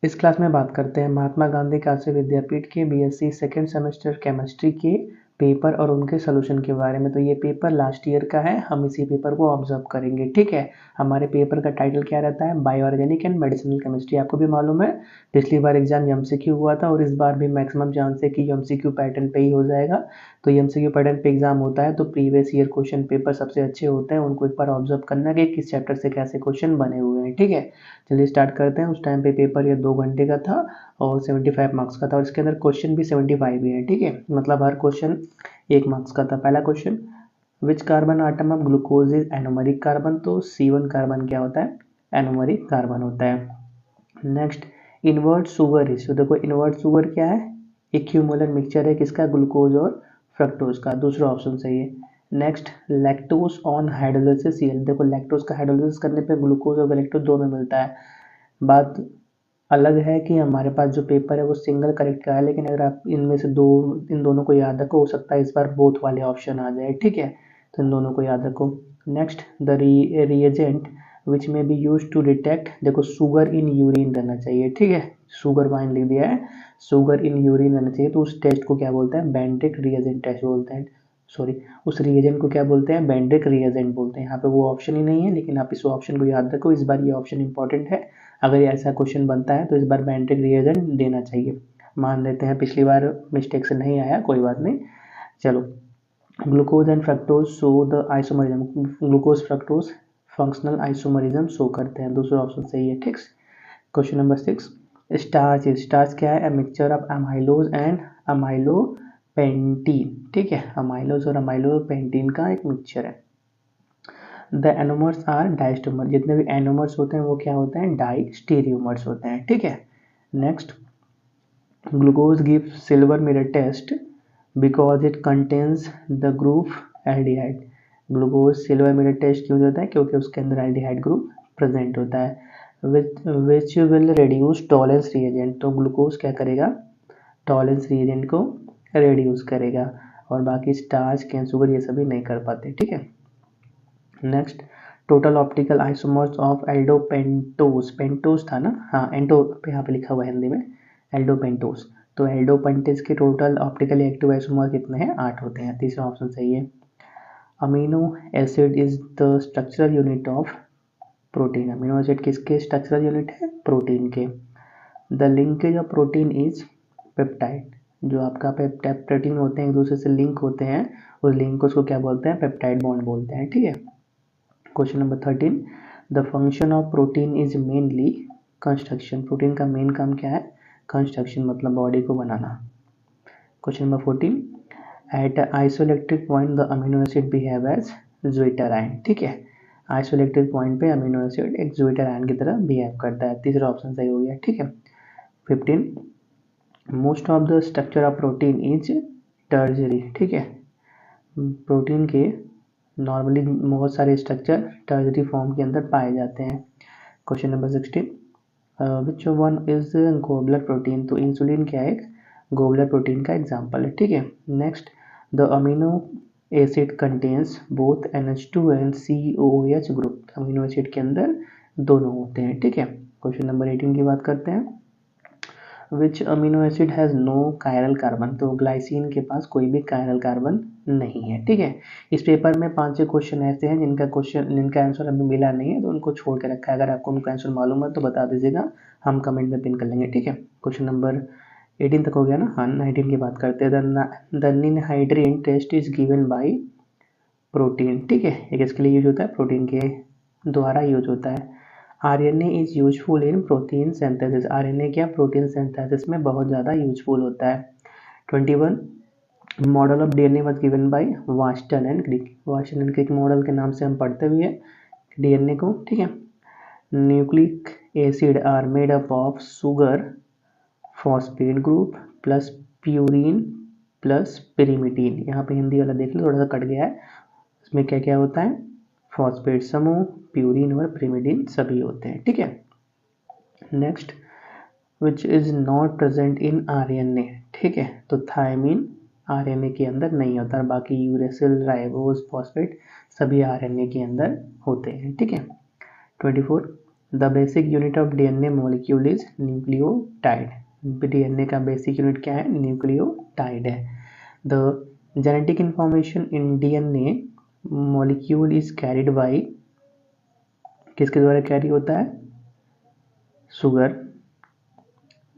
इस क्लास में बात करते हैं महात्मा गांधी काशी विद्यापीठ के बीएससी सेकेंड सेमेस्टर केमिस्ट्री के पेपर और उनके सोल्यूशन के बारे में। तो ये पेपर लास्ट ईयर का है, हम इसी पेपर को ऑब्जर्व करेंगे। ठीक है, हमारे पेपर का टाइटल क्या रहता है, बायोऑर्गेनिक एंड मेडिसिनल केमिस्ट्री। आपको भी मालूम है पिछली बार एग्जाम एमसीक्यू हुआ था और इस बार भी मैक्सिमम चांस है कि एमसीक्यू पैटर्न पे ही हो जाएगा। तो एमसीक्यू पैटर्न पे एग्जाम होता है तो प्रीवियस ईयर क्वेश्चन पेपर सबसे अच्छे होते हैं, उनको एक बार ऑब्जर्व करना कि किस चैप्टर से कैसे क्वेश्चन बने हुए हैं। ठीक है, चलिए स्टार्ट करते हैं। उस टाइम पे पेपर ये 2 घंटे का था और 75 मार्क्स का था और इसके अंदर क्वेश्चन भी 75 ही है। ठीक है, मतलब हर क्वेश्चन 1 मार्क्स का था। पहला question, which carbon atom of glucose is anomeric carbon. तो C1 कार्बन क्या होता है, एनोमरिक कार्बन होता है। Next, invert sugar ratio. देखो इन्वर्ट शुगर क्या है, इक्यूमुलर मिक्सचर है किसका, ग्लूकोज और फ्रक्टोज का। दूसरा ऑप्शन सही है। Next, lactose on hydrolysis Cl। देखो लैक्टोज का हाइड्रोलिसिस करने पे ग्लूकोज और लैक्टोज दोनों मिलता है। बात अलग है कि हमारे पास जो पेपर है वो सिंगल करेक्ट का है, लेकिन अगर आप इनमें से इन दोनों को याद रखो, हो सकता है इस बार बोथ वाले ऑप्शन आ जाए। ठीक है, तो इन दोनों को याद रखो। नेक्स्ट, द रिएजेंट विच में बी यूज टू डिटेक्ट। देखो शुगर इन यूरिन रहना चाहिए। ठीक है, शुगर वाइन लिख दिया है, शुगर इन यूरिन रहना चाहिए। तो उस टेस्ट को क्या बोलते हैं, बेंड्रिक रिएजेंट टेस्ट बोलते हैं। सॉरी, उस रिएजेंट को क्या बोलते हैं, बेंड्रिक रिएजेंट बोलते हैं। यहाँ पे वो ऑप्शन ही नहीं है, लेकिन आप इस ऑप्शन को याद रखो, इस बार ये ऑप्शन इंपॉर्टेंट है। अगर ऐसा क्वेश्चन बनता है तो इस बार बेंड्रिक रिएजेंट देना चाहिए। मान लेते हैं पिछली बार मिस्टेक से नहीं आया, कोई बात नहीं। चलो, glucose and fructose show the isomerism. Glucose fructose functional isomerism show करते हैं। दूसरा ऑप्शन सही है। ठीक, क्वेश्चन नंबर 6, स्टार्च। स्टार्च क्या है, mixture of amylose and amylopectin. ठीक है, अमाइलोज और अमाइलोपेंटीन का एक मिक्सचर है। The anomers are diastereomer. जितने भी एनोमर्स होते हैं वो क्या होते हैं, डाइस्टीरियोमर्स होते हैं। ठीक है, next, glucose give silver mirror test because it contains the group aldehyde. Glucose silver mirror test क्यों देता है, क्योंकि उसके अंदर एल्डिहाइड ग्रुप प्रेजेंट होता है। Which will reduce Tollens reagent. तो ग्लूकोज क्या करेगा, टॉलेंस रिएजेंट को रिड्यूस करेगा, और बाकी स्टार्च कैन शुगर ये सभी नहीं कर पाते। ठीक है, next, total optical isomers of aldopentose. Pentose था ना, हाँ एंटो पे यहाँ पे लिखा हुआ है हिंदी में, एल्डोपेंटोज। तो एल्डोपेंटेज के टोटल ऑप्टिकली एक्टिव आइसोमर कितने हैं, 8 होते हैं। तीसरा ऑप्शन सही है। Amino acid is the structural unit of protein. Amino acid किसके स्ट्रक्चरल यूनिट है, प्रोटीन के। The linkage of protein is peptide. जो आपका पेप्टाइड प्रोटीन होते हैं एक दूसरे से लिंक होते हैं, उस लिंक को उसको क्या बोलते हैं, पेप्टाइड बॉन्ड बोलते हैं। ठीक है, question number 13, the function of protein is mainly construction. Protein का मेन काम क्या है, कंस्ट्रक्शन, मतलब बॉडी को बनाना। Question number 14, at isoelectric point the amino acid behave as zwitter ion. ठीक है, आइसोइलेक्ट्रिक पॉइंट पे अमीनो एसिड एक ज्विटर आयन की तरह बिहेव करता है। तीसरा ऑप्शन सही हो गया। ठीक है, 15, most of the structure of protein is टर्जरी। ठीक है, प्रोटीन के नॉर्मली बहुत सारे स्ट्रक्चर टर्जरी फॉर्म के अंदर पाए जाते हैं। Question number 16, which one is globular protein. तो इंसुलिन क्या है, एक गोबलर प्रोटीन का एग्जाम्पल है। ठीक है, next, the amino acid contains both NH2 and COOH group. Amino acid के अंदर दोनों होते हैं। ठीक है, क्वेश्चन नंबर 18 की बात करते हैं। Which amino acid has no chiral carbon. तो ग्लाइसिन के पास कोई भी कायरल कार्बन नहीं है। ठीक है, इस पेपर में 5-6 क्वेश्चन ऐसे हैं जिनका आंसर अभी मिला नहीं है, तो उनको छोड़ के रखा है। अगर आपको उनका आंसर मालूम है तो बता दीजिएगा, हम कमेंट में पिन कर लेंगे। ठीक है, क्वेश्चन नंबर 18 तक हो गया ना, हाँ 19 की बात करते हैं। The ninhydrin test is given by protein. ठीक है, एक इसके लिए यूज होता है, प्रोटीन के द्वारा यूज होता है। RNA is useful in protein synthesis. RNA क्या, प्रोटीन सिंथेसिस में बहुत ज़्यादा यूजफुल होता है। 21, model of DNA was given by वास्टन एंड क्रिक। वास्टन एंड क्रिक मॉडल के नाम से हम पढ़ते हुए हैं DNA को। ठीक है, nucleic acid are made up of sugar phosphate group plus purine plus pyrimidine. यहाँ पे हिंदी वाला देख लो, थोड़ा सा कट गया है। इसमें क्या क्या होता है, फॉस्फेट समूह, प्यूरिन और पिरीमिडीन सभी होते हैं। ठीक है, next, which is not present in RNA। ठीक है, तो थायमिन RNA के अंदर नहीं होता, बाकी यूरेसिल, राइबोज, फॉस्फेट सभी RNA के अंदर होते हैं। ठीक है, 24, the basic unit of DNA molecule is nucleotide. DNA का बेसिक यूनिट क्या है? न्यूक्लियोटाइड है। The genetic information in DNA molecule is carried by, किसके द्वारा कैरी होता है? शुगर,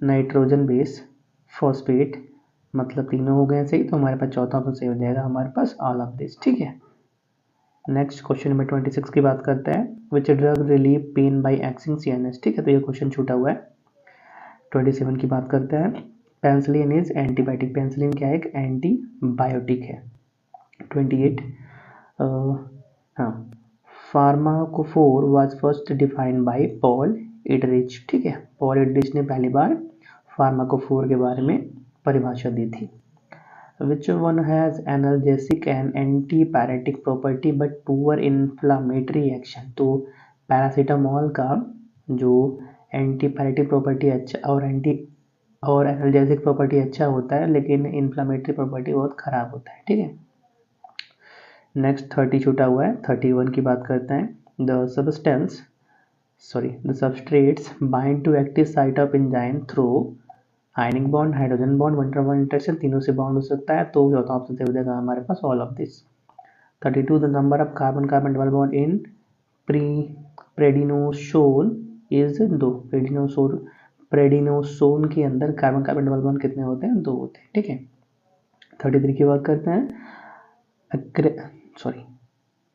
नाइट्रोजन बेस, फॉस्फेट, मतलब तीनों हो गए सही, तो हमारे पास चौथा ऑप्शन सही हो जाएगा हमारे पास ऑल ऑफ दिस। ठीक है, नेक्स्ट क्वेश्चन नंबर 26 की बात करते हैं। Which drug relieve pain bye acting CNS. ठीक है, तो ये क्वेश्चन छूटा हुआ है। 27 की बात करते हैं। Penicillin is antibiotic. पेंसिलिन क्या है? एक एंटीबायोटिक है। 28 हाँ, pharmacophore was first defined by Paul Ehrlich. ठीक है, पॉल इडरिच ने पहली बार फार्माकोफोर के बारे में परिभाषा दी थी। Which one has analgesic and antipyretic property but poor inflammatory action. तो पैरासीटामॉल का जो एंटीपायरेटिक प्रॉपर्टी अच्छा और एनाल्जेसिक प्रॉपर्टी अच्छा होता है, लेकिन इन्फ्लामेटरी प्रॉपर्टी बहुत खराब होता है। ठीक है, नेक्स्ट 30 छूटा हुआ है। 31 की बात करते हैं। The substrates bind to active site of enzyme through ionic bond, hydrogen bond, one to one interaction, तीनों से बॉन्ड हो सकता है, तो चौथा ऑप्शन से हो जाएगा हमारे पास all of this. 32 the number of carbon carbon double bond in prednisone is 2। Prednisone के अंदर कार्बन कार्बन डबल बॉन्ड कितने होते हैं? 2 होते हैं। ठीक है, 33 की बात करते हैं।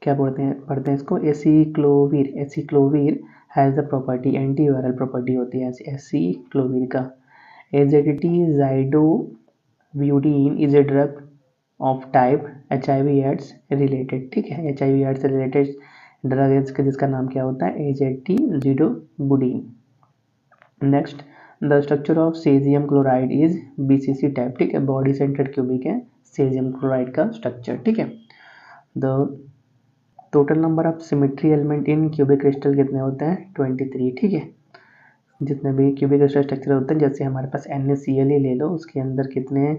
क्या पढ़ते हैं इसको? Acyclovir has the property, antiviral property होती है एसिक्लोवीर का। Azidothymidine is a drug of type HIV AIDS related. ठीक है, HIV एड्स से रिलेटेड ड्रग है जिसका नाम क्या होता है? Azidothymidine. Next, the structure of cesium chloride is BCC type. ठीक है, बॉडी सेंटर्ड क्यूबिक है सेजियम क्लोराइड का स्ट्रक्चर। ठीक है, the total number of symmetry element in cubic crystal कितने होते हैं? 23। ठीक है, जितने भी क्यूबिक क्रिस्टल स्ट्रक्चर होते हैं, जैसे हमारे पास NaCl ही ले लो, उसके अंदर कितने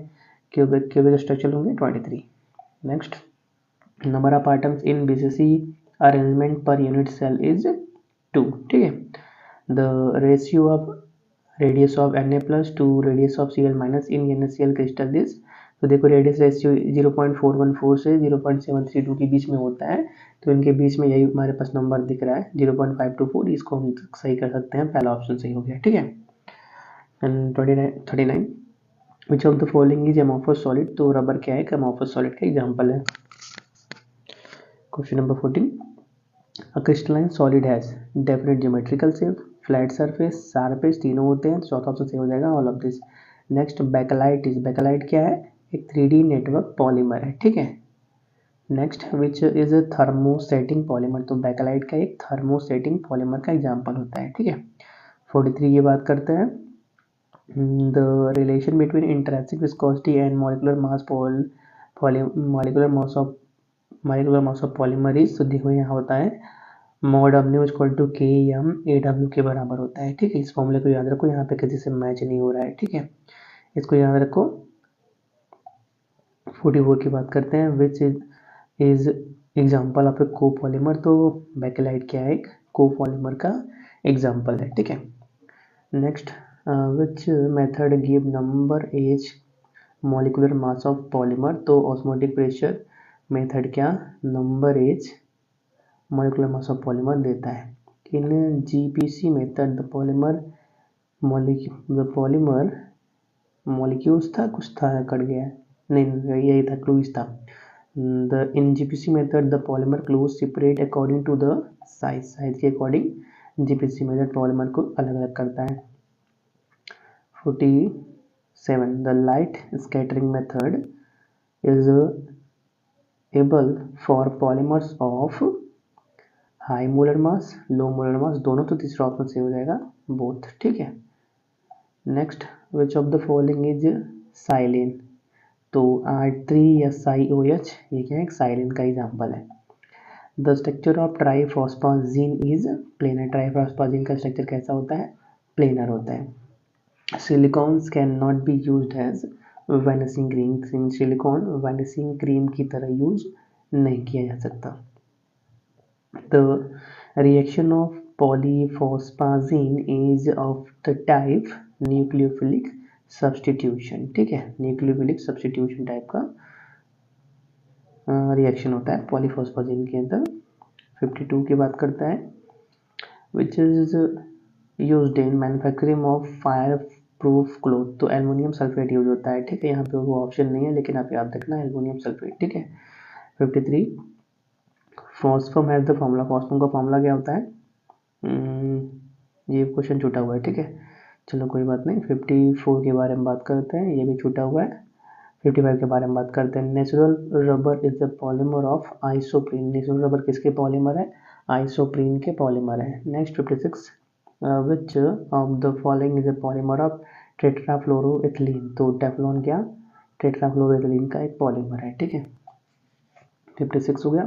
क्यूबिक स्ट्रक्चर होंगे? 23। Next, number of items in BCC arrangement per unit cell is 2। ठीक है, the ratio of radius of Na+ to radius of Cl- in NaCl crystal is, तो देखो रेडियस रेशियो 0.414 से 0.732 के बीच में होता है, तो इनके बीच में यही हमारे पास नंबर दिख रहा है 0.524, इसको हम सही कर सकते हैं, पहला ऑप्शन सही हो गया। ठीक है, and 39 which of the following is amorphous solid. तो रबर क्या है? एमोर्फस सॉलिड का एग्जाम्पल है। Question number 14, a crystalline solid has definite geometrical shape, flat surface, sharp edge, तीनों होते हैं, तो चौथा ऑप्शन सही हो जाएगा all of this. Next, bakelite क्या है? एक 3D नेटवर्क पॉलीमर है। ठीक है, next, which is thermosetting polymer. तो बैकलाइट का एक थर्मोसेटिंग पॉलीमर का एग्जाम्पल होता है। ठीक है, 43 की बात करते हैं। The relation between intrinsic viscosity and molecular mass of polymer is, तो देखो यहाँ होता है mod of nu equal to KM/AW के बराबर होता है। ठीक है, इस फॉर्मूले को याद रखो, यहाँ पे किसी से मैच नहीं हो रहा है। ठीक है, इसको याद रखो। 44 की बात करते हैं। Which is example of a copolymer. तो बैकेलाइट क्या है? एक कोपॉलीमर का एग्जाम्पल है। ठीक है, next, which method give number as molecular mass of polymer. तो ऑस्मोटिक प्रेशर मेथड क्या number as molecular mass of polymer देता है। In GPC method the polymer molecules था, कुछ था कट गया, नहीं यही था, क्लूज था। In GPC method the polymer क्लूज separate according to the size के अकॉर्डिंग GPC मेथड पॉलीमर को अलग अलग करता है। 47 the light scattering method is able for polymers of high molar mass, low molar mass, दोनों, तो तीसरा ऑप्शन सही हो जाएगा बोथ। ठीक है, next, which of the following is silane. तो R3 या SiOH, ये क्या है? एक साइलिन का एग्जाम्पल है। The structure of triphosphazene is planar. Triphosphazene का स्ट्रक्चर कैसा होता है? प्लेनर होता है। Silicones can not be used as vanishing cream. Silicone vanishing cream की तरह यूज नहीं किया जा सकता। The reaction of polyphosphazene is of the type nucleophilic substitution, ठीक है, न्यूक्लियोफिलिक सब्सटीट्यूशन टाइप का रिएक्शन होता है पॉलीफॉस्फाजीन के अंदर। 52 की बात करता है, which is used in manufacturing of fire proof cloth. तो एल्युमिनियम सल्फेट यूज होता है, ठीक है, यहाँ पे वो ऑप्शन नहीं है लेकिन आप याद रखना एल्युमिनियम सल्फेट, ठीक है। 53 फॉस्फम हैज द फॉर्मूला, फॉस्फम का फॉर्मूला क्या होता है? ये क्वेश्चन छूटा हुआ है, ठीक है, चलो कोई बात नहीं। 54 के बारे में बात करते हैं, ये भी छूटा हुआ है। 55 के बारे में बात करते हैं, natural rubber is the polymer of isoprene. Natural rubber किसके पॉलीमर है? आइसोप्रीन के पॉलीमर है। Next 56 which of the following is a polymer of tetrafluoroethylene. तो टेफ्लॉन क्या? टेट्राफ्लोरोएथिलीन का एक पॉलीमर है, ठीक है। 56 हो गया।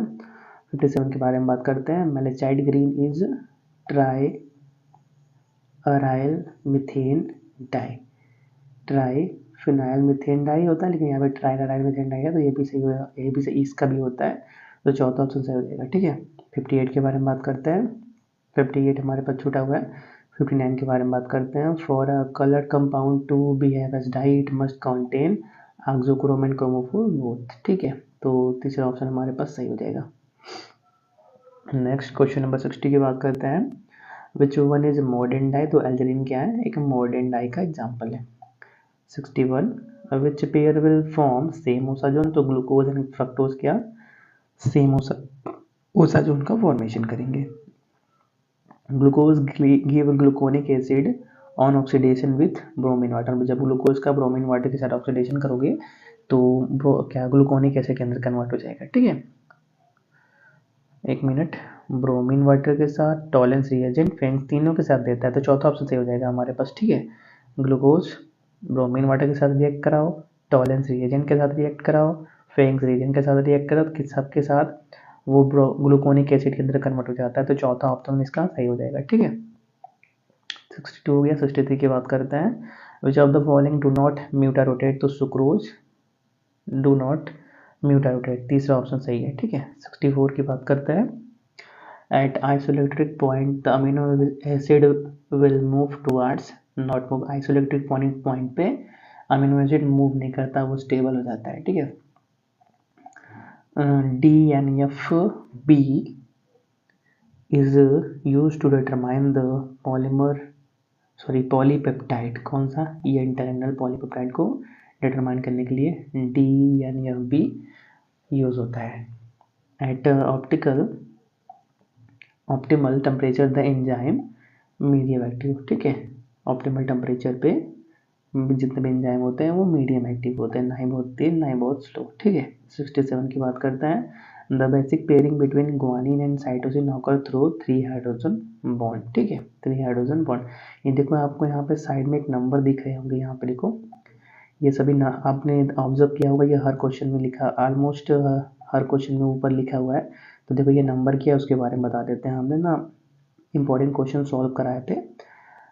57 के बारे में बात करते हैं, malachite green is tri aryl methane dye. Tri phenyl methane dye होता है, लेकिन यहाँ पे ट्राई अराइल मिथेन डाई है, तो ये भी सही होगा, ये भी सही, इसका भी होता है, तो चौथा ऑप्शन सही हो जाएगा, ठीक है। 58 के बारे में बात करते हैं, 58 हमारे पास छूटा हुआ है। 59 के बारे में बात करते हैं, for a coloured compound to behave as dye it must contain auxochrome and chromophore both, ठीक है, तो तीसरा ऑप्शन हमारे पास सही हो जाएगा। नेक्स्ट क्वेश्चन नंबर 60 की बात करते हैं, which one is modern dye. तो एल्जरीन क्या है? एक मॉडर्न डाई का एग्जाम्पल है। 61 which pair will form same osazone. तो ग्लूकोज एंड फ्रक्टोज क्या सेम ओसाजोन का फॉर्मेशन करेंगे। Glucose give gluconic acid on oxidation with bromine water. जब ग्लूकोज का ब्रोमीन वाटर के साथ ऑक्सीडेशन करोगे तो क्या ग्लूकोनिक एसिड के अंदर कन्वर्ट हो जाएगा, ठीक है। एक मिनट, ब्रोमीन वाटर के साथ टॉलेंस रिएजेंट फेंग तीनों के साथ देता है, तो चौथा ऑप्शन सही हो जाएगा हमारे पास, ठीक है। ग्लूकोज ब्रोमीन वाटर के साथ रिएक्ट कराओ, टॉलेंस रिएजेंट के साथ रिएक्ट कराओ, फेंग्स रिएजेंट के साथ रिएक्ट कराओ, किस सबके साथ वो ग्लूकोनिक एसिड के अंदर कन्वर्ट हो जाता है, तो चौथा ऑप्शन इसका सही हो जाएगा, ठीक है। 62 हो गया। 63 की बात करते हैं, which of the following do not mutarotate. तो सुक्रोज डू नॉट म्यूटारोटेट, तीसरा ऑप्शन सही है, ठीक है। 64 की बात करते हैं, at isoelectric point the amino acid will move towards not move। isoelectric point पे अमीनो एसिड मूव नहीं करता, वो स्टेबल हो जाता है, ठीक है। DNFB is used to determine the polypeptide. कौन सा? ये इंटरनल पॉलीपेप्टाइड को डिटरमाइन करने के लिए DNFB यूज होता है। At optimal temperature the enzyme medium active, ठीक है। ऑप्टिमल टेम्परेचर पे जितने भी एंजाइम होते हैं वो मीडियम एक्टिव होते हैं, ना ही बहुत तेज ना ही बहुत स्लो, ठीक है। 67 की बात करते हैं, the basic pairing between guanine and cytosine occur through 3 hydrogen bond, ठीक है, 3 हाइड्रोजन बॉन्ड। ये देखो आपको यहाँ पे साइड में एक नंबर दिख रहे होंगे, यहाँ पे देखो, ये सभी ना आपने ऑब्जर्व किया होगा, ये हर क्वेश्चन में लिखा, ऑलमोस्ट हर क्वेश्चन में ऊपर लिखा हुआ है। तो देखो ये नंबर क्या है उसके बारे में बता देते हैं। हमने ना इम्पोर्टेंट क्वेश्चन सॉल्व कराए थे,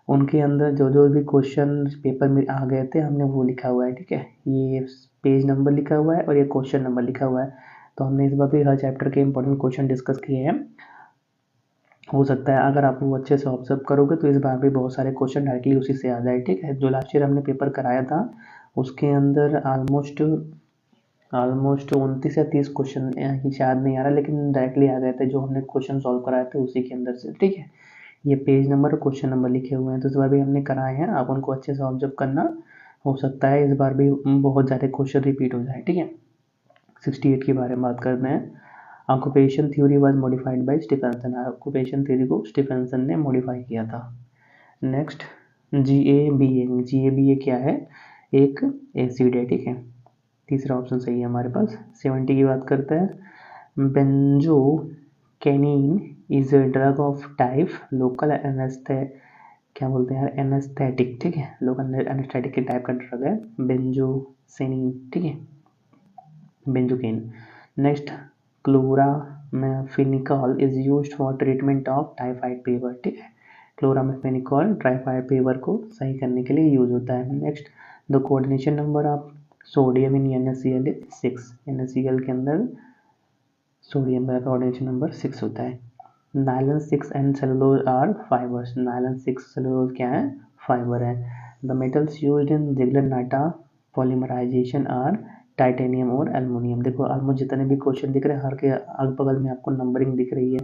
उनके अंदर जो जो भी क्वेश्चन पेपर में आ गए थे हमने वो लिखा हुआ है, ठीक है। ये पेज नंबर लिखा हुआ है और ये क्वेश्चन नंबर लिखा हुआ है, तो हमने इस बार भी हर चैप्टर के इम्पोर्टेंट क्वेश्चन डिस्कस किए हैं। हो सकता है अगर आप वो अच्छे से ऑब्जर्व करोगे तो इस बार भी बहुत सारे क्वेश्चन डायरेक्टली उसी से आ जाए, ठीक है। जो लास्ट ईयर हमने पेपर कराया था उसके अंदर ऑलमोस्ट 29 या 30 क्वेश्चन शायद नहीं आ रहा, लेकिन डायरेक्टली आ गए थे जो हमने क्वेश्चन सॉल्व कराए थे उसी के अंदर से, ठीक है। ये पेज नंबर और क्वेश्चन नंबर लिखे हुए हैं, तो इस बार भी हमने कराए हैं, आप उनको अच्छे से ऑब्जर्व करना। हो सकता है इस बार भी बहुत ज़्यादा क्वेश्चन रिपीट हो जाए, ठीक है। 68 के बारे में बात करते हैं, occupation theory was modified by Stephenson. Occupation theory को स्टीफेंसन ने मॉडिफाई किया था। नेक्स्ट GABA क्या है? एक एसिड है, ठीक है, तीसरा ऑप्शन सही है हमारे पास। 70 की बात करते हैं, benzocaine is a drug of type local क्या बोलते हैं यार, एनेस्थेटिक, ठीक है, लोकल एनेस्थेटिक के टाइप का ड्रग है बेंजोसेनिन, ठीक है, benzocaine. Next chloramphenicol is used for treatment of typhoid fever, ठीक है, क्लोरामेफेनिकॉल टाइफाइड फीवर को सही करने के लिए यूज होता है। Next the coordination number of sodium in NaCl is 6। NaCl के अंदर सोडियम का कोऑर्डिनेशन नंबर 6 होता है। Nylon 6 and cellulose are fibres, nylon 6 cellulose क्या है, फाइबर है। The metals used in Ziegler Natta polymerisation are titanium और एल्युमिनियम। देखो ऑलमोस्ट जितने भी क्वेश्चन दिख रहे हैं हर के अगल बगल में आपको नंबरिंग दिख रही है,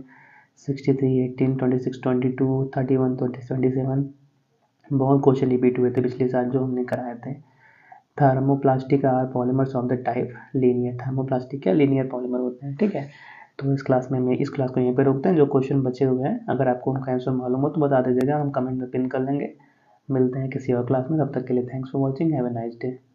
63, 18, 26, 22, 31, 20, 27। बहुत क्वेश्चन रिपीट हुए थे पिछले साल जो हमने कराए थे। Thermoplastic are polymers of the type linear, thermoplastic क्या लीनियर पॉलीमर होते हैं, ठीक है। तो इस क्लास को यहीं पे रोकते हैं। जो क्वेश्चन बचे हुए हैं अगर आपको उनका आंसर मालूम हो तो बता दीजिएगा, हम कमेंट में पिन कर लेंगे। मिलते हैं किसी और क्लास में, तब तक के लिए thanks for watching, have a nice day.